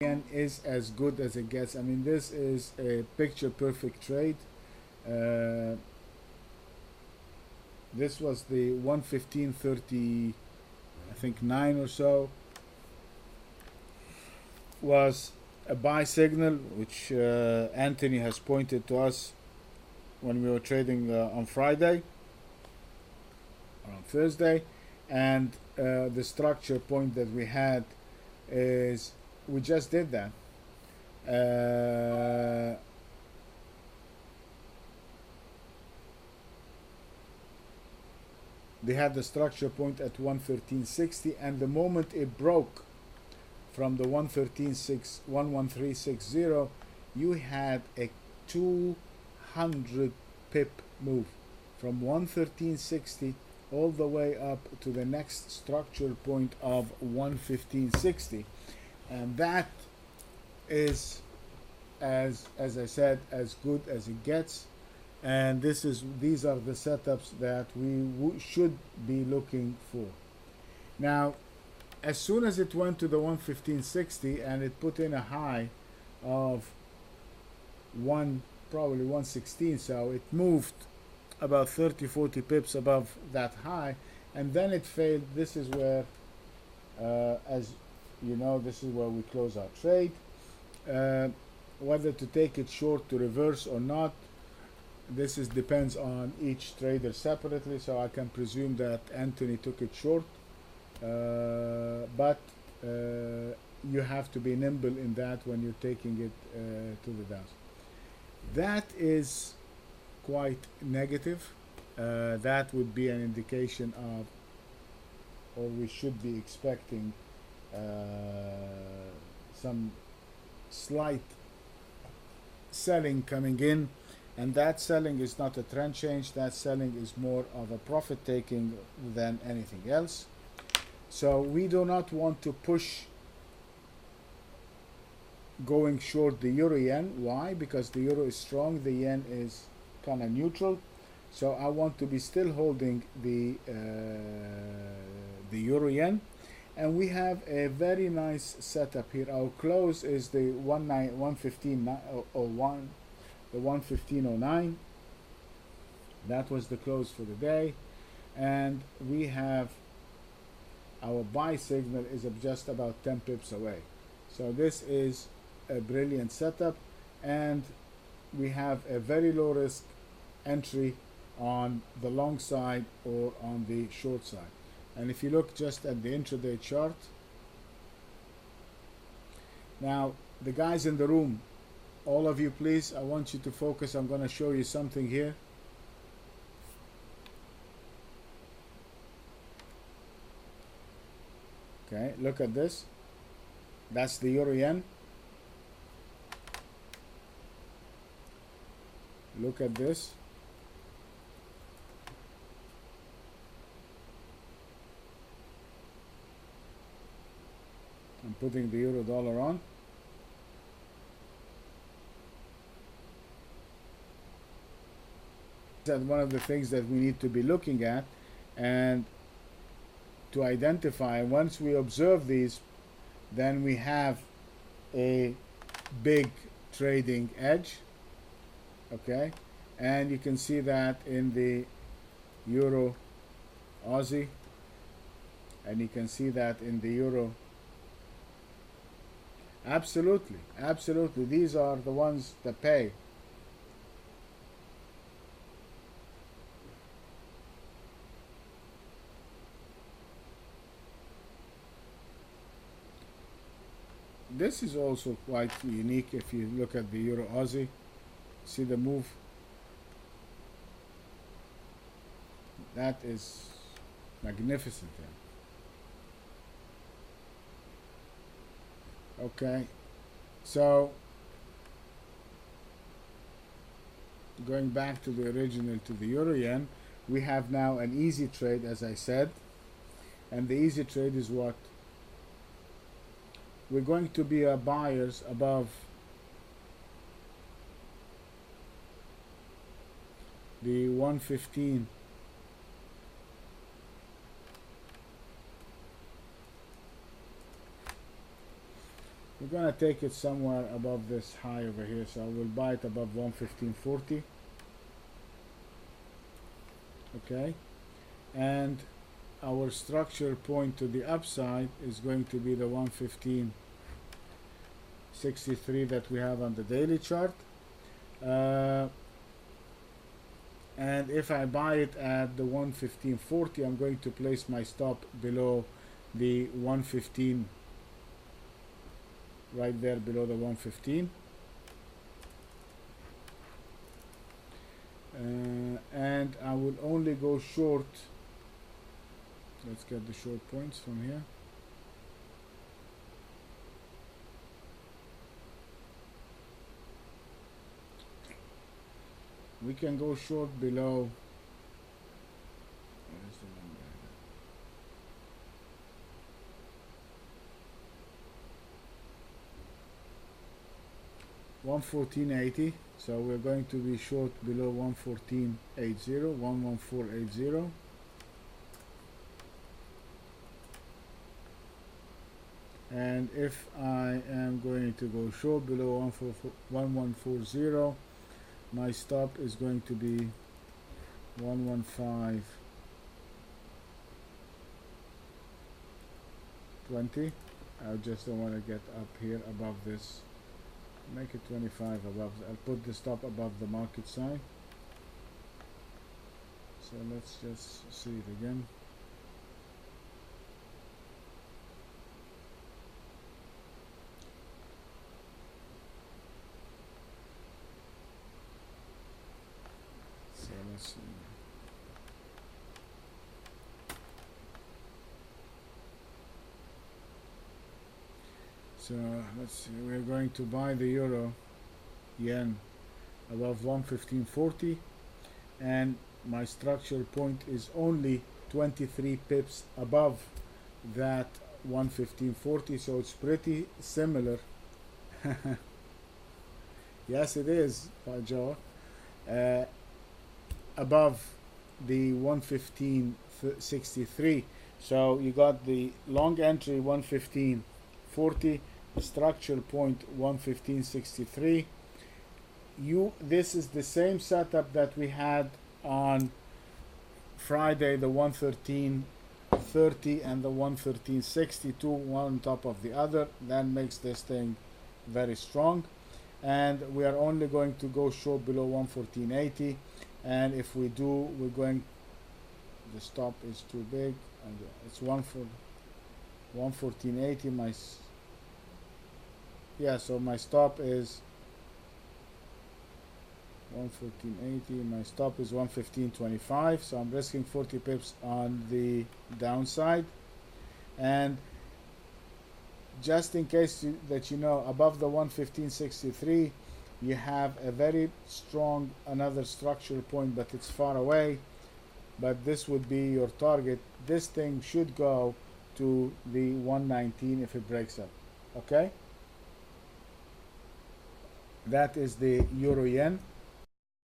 Again, is as good as it gets. I mean, this is a picture perfect trade. Uh, this was the 115.30, I think 9 or so, was a buy signal, which Anthony has pointed to us when we were trading on Friday or on Thursday. And the structure point that we had is we just did that. They had the structure point at 113.60, and the moment it broke from the 113.60, you had a 200 pip move from 113.60 all the way up to the next structure point of 115.60, and that is, as I said, as good as it gets. And these are the setups that we should be looking for. Now, as soon as it went to the 115.60 and it put in a high of probably 116, so it moved about 30-40 pips above that high, and then it failed. This is where, as you know, this is where we close our trade. Whether to take it short to reverse or not, this depends on each trader separately, so I can presume that Anthony took it short, but you have to be nimble in that when you're taking it to the downside. That is quite negative. That would be an indication of, or we should be expecting some slight selling coming in, and that selling is not a trend change. That selling is more of a profit taking than anything else. So we do not want to push going short the euro yen. Why? Because the euro is strong, the yen is kind of neutral. So I want to be still holding the euro yen, and we have a very nice setup here. Our close is the 115.01, the 115.09. That was the close for the day, and we have our buy signal is just about 10 pips away. So this is a brilliant setup, and we have a very low risk entry on the long side or on the short side. And if you look just at the intraday chart, now the guys in the room, all of you, please, I want you to focus. I'm going to show you something here. Okay, look at this. That's the euro yen. Look at this. I'm putting the euro dollar on. That's one of the things that we need to be looking at and to identify. Once we observe these, then we have a big trading edge. Okay, and you can see that in the euro Aussie, and you can see that in the euro. Absolutely, absolutely, these are the ones that pay. This is also quite unique. If you look at the euro Aussie, see the move. That is magnificent. Okay, so going back to the original, to the euro yen, we have now an easy trade, as I said, and the easy trade is what? We're going to be buyers above the 115. we're gonna take it somewhere above this high over here, so we'll buy it above 115.40. Okay, and our structure point to the upside is going to be the 115.63 that we have on the daily chart. And if I buy it at the 115.40, I'm going to place my stop below the 115, right there below the 115. And I will only go short. Let's get the short points from here. We can go short below. Where's the number? 114.80. So we're going to be short below 114.80, 114.80. And if I am going to go short below 1140, my stop is going to be 115.20. I just don't want to get up here above this. Make it 25 above. I'll put the stop above the market sign. So let's just see it again. So let's see. So let's see, we're going to buy the euro yen above 115.40, and my structure point is only 23 pips above that 115.40, so it's pretty similar. Yes, it is, Joe. Above the 115.63. So you got the long entry 115.40, structure point 115.63. This is the same setup that we had on Friday, the 113.30 and the 113.62, one on top of the other. That makes this thing very strong, and we are only going to go short below 114.80, and if we do, we're going, the stop is too big, and it's 114.80. So my stop is 114.80. My stop is 115.25. So I'm risking 40 pips on the downside. And just in case that you know, above the 115.63, you have a very strong another structure point, but it's far away. But this would be your target. This thing should go to the 119 if it breaks up. Okay, that is the euro yen.